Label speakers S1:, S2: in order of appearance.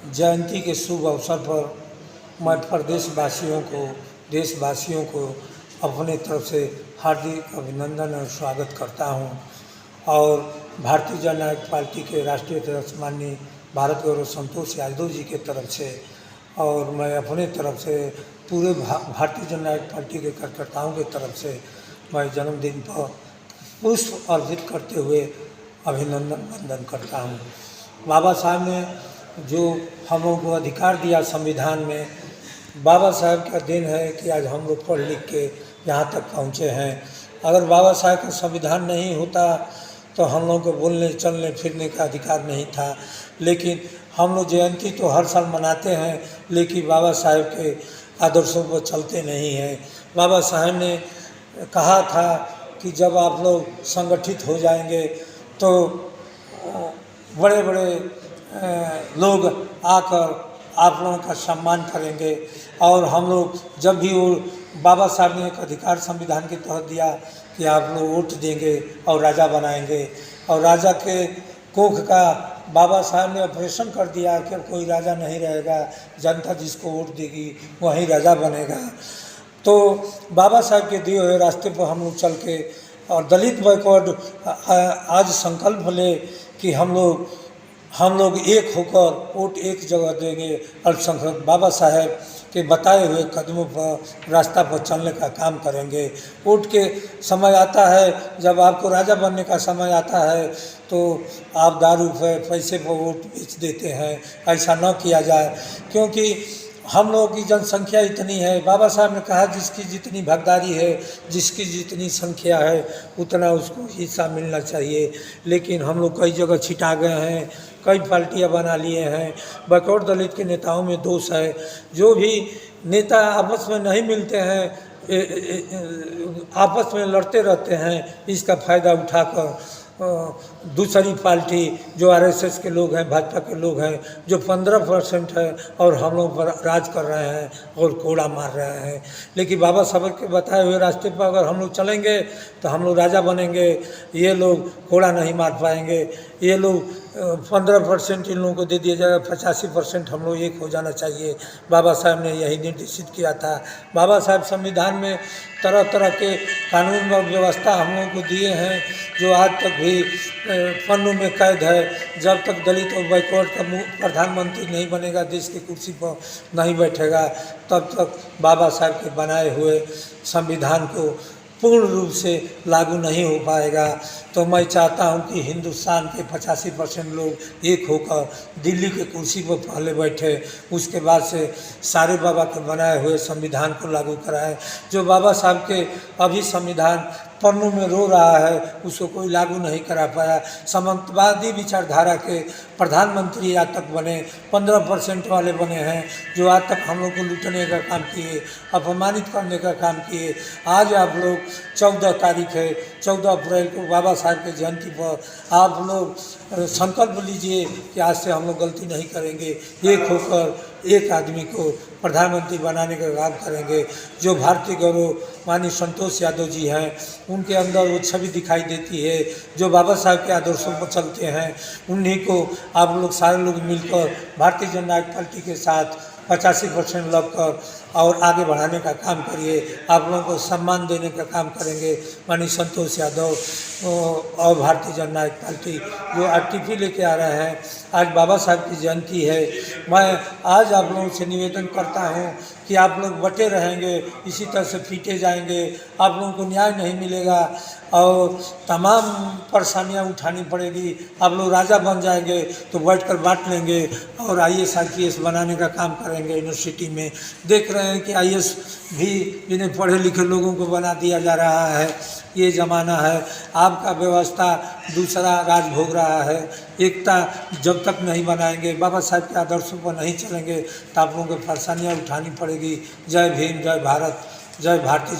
S1: जयंती के शुभ अवसर पर मैं देशवासियों को अपने तरफ से हार्दिक अभिनंदन और स्वागत करता हूं। और भारतीय जननायक पार्टी के राष्ट्रीय अध्यक्ष माननीय भारत गौरव संतोष यादव जी के तरफ से और मैं अपने तरफ से पूरे भारतीय जननायक पार्टी के कार्यकर्ताओं की तरफ से मैं जन्मदिन पर पुष्प अर्पित करते हुए अभिनंदन वंदन करता हूं। बाबा साहब ने जो हम लोगों को अधिकार दिया संविधान में, बाबा साहब का देन है कि आज हम लोग पढ़ लिख के यहाँ तक पहुँचे हैं। अगर बाबा साहब का संविधान नहीं होता तो हम लोगों को बोलने चलने फिरने का अधिकार नहीं था। लेकिन हम लोग जयंती तो हर साल मनाते हैं, लेकिन बाबा साहब के आदर्शों पर चलते नहीं हैं। बाबा साहब ने कहा था कि जब आप लोग संगठित हो जाएंगे तो बड़े बड़े लोग आकर आप लोगों का सम्मान करेंगे। और हम लोग जब भी वो बाबा साहब ने एक अधिकार संविधान के तहत दिया कि आप लोग वोट देंगे और राजा बनाएंगे, और राजा के कोख का बाबा साहब ने ऑपरेशन कर दिया कि कोई राजा नहीं रहेगा, जनता जिसको वोट देगी वही राजा बनेगा। तो बाबा साहब के दिए हुए रास्ते पर हम लोग चल के और दलित बैकवर्ड आज संकल्प ले कि हम लोग एक होकर वोट एक जगह देंगे, अल्पसंख्यक बाबा साहब के बताए हुए कदमों पर रास्ता पर चलने का काम करेंगे। वोट के समय आता है, जब आपको राजा बनने का समय आता है तो आप दारू पर पैसे पर वोट बेच देते हैं। ऐसा न किया जाए, क्योंकि हम लोगों की जनसंख्या इतनी है। बाबा साहब ने कहा जिसकी जितनी भागीदारी है, जिसकी जितनी संख्या है उतना उसको हिस्सा मिलना चाहिए। लेकिन हम लोग कई जगह छिटा गए हैं, कई पार्टियां बना लिए हैं। बैकवर्ड दलित के नेताओं में दोष है। जो भी नेता आपस में नहीं मिलते हैं, आपस में लड़ते रहते हैं, इसका फ़ायदा उठाकर दूसरी पार्टी जो आरएसएस के लोग हैं, भाजपा के लोग हैं, जो 15% है और हम लोग पर राज कर रहे हैं और कोड़ा मार रहे हैं। लेकिन बाबा साहब के बताए हुए रास्ते पर अगर हम लोग चलेंगे तो हम लोग राजा बनेंगे। ये लोग कोड़ा नहीं मार पाएंगे। ये लोग 15% इन लोगों को दे दिया जाएगा, 85% हम लोग एक हो जाना चाहिए। बाबा साहब ने यही निर्देशित किया था। बाबा साहब संविधान में तरह तरह के कानून और व्यवस्था हम लोगों को दिए हैं, जो आज तक भी पन्नों में कैद है। जब तक दलित और बैकवर्ड का प्रधानमंत्री नहीं बनेगा, देश की कुर्सी पर नहीं बैठेगा, तब तक बाबा साहब के बनाए हुए संविधान को पूर्ण रूप से लागू नहीं हो पाएगा। तो मैं चाहता हूं कि हिंदुस्तान के 85% लोग एक होकर दिल्ली के कुर्सी पर पहले बैठे, उसके बाद से सारे बाबा के बनाए हुए संविधान को लागू कराएं। जो बाबा साहब के अभी संविधान पन्नों में रो रहा है, उसको कोई लागू नहीं करा पाया। सामंतवादी विचारधारा के प्रधानमंत्री आज तक बने, 15% वाले बने हैं, जो आज तक हम लोग को लूटने का काम किए, अपमानित करने का काम किए। आज आप लोग 14 तारीख है, 14 अप्रैल को बाबा साहब के जयंती पर आप लोग संकल्प लीजिए कि आज से हम लोग गलती नहीं करेंगे, एक होकर एक आदमी को प्रधानमंत्री बनाने का काम करेंगे। जो भारतीय गौरव माननीय संतोष यादव जी हैं, उनके अंदर वो छवि दिखाई देती है। जो बाबा साहब के आदर्शों पर चलते हैं, उन्हीं को आप लोग सारे लोग मिलकर भारतीय जननायक पार्टी के साथ 85% लगकर और आगे बढ़ाने का काम करिए। आप लोगों को सम्मान देने का काम करेंगे। माननीय संतोष यादव और भारतीय जननायक पार्टी जो आरटीपी लेके आ रहे हैं, आज बाबा साहब की जयंती है। मैं आज आप लोगों से निवेदन करता हूं कि आप लोग बटे रहेंगे, इसी तरह से पीटे जाएंगे, आप लोगों को न्याय नहीं मिलेगा और तमाम परेशानियां उठानी पड़ेगी। आप लोग राजा बन जाएंगे तो बैठकर बांट लेंगे और IAS IPS बनाने का काम करेंगे। यूनिवर्सिटी में देख रहे हैं कि IAS भी जिन्हें पढ़े लिखे लोगों को बना दिया जा रहा है। ये ज़माना है, आपका व्यवस्था दूसरा राज भोग रहा है। एकता जब तक नहीं बनाएंगे, बाबा साहब के आदर्शों पर नहीं चलेंगे, तो आप लोगों को परेशानियाँ उठानी पड़ेगी। जय भीम, जय भारत, जय भारतीय।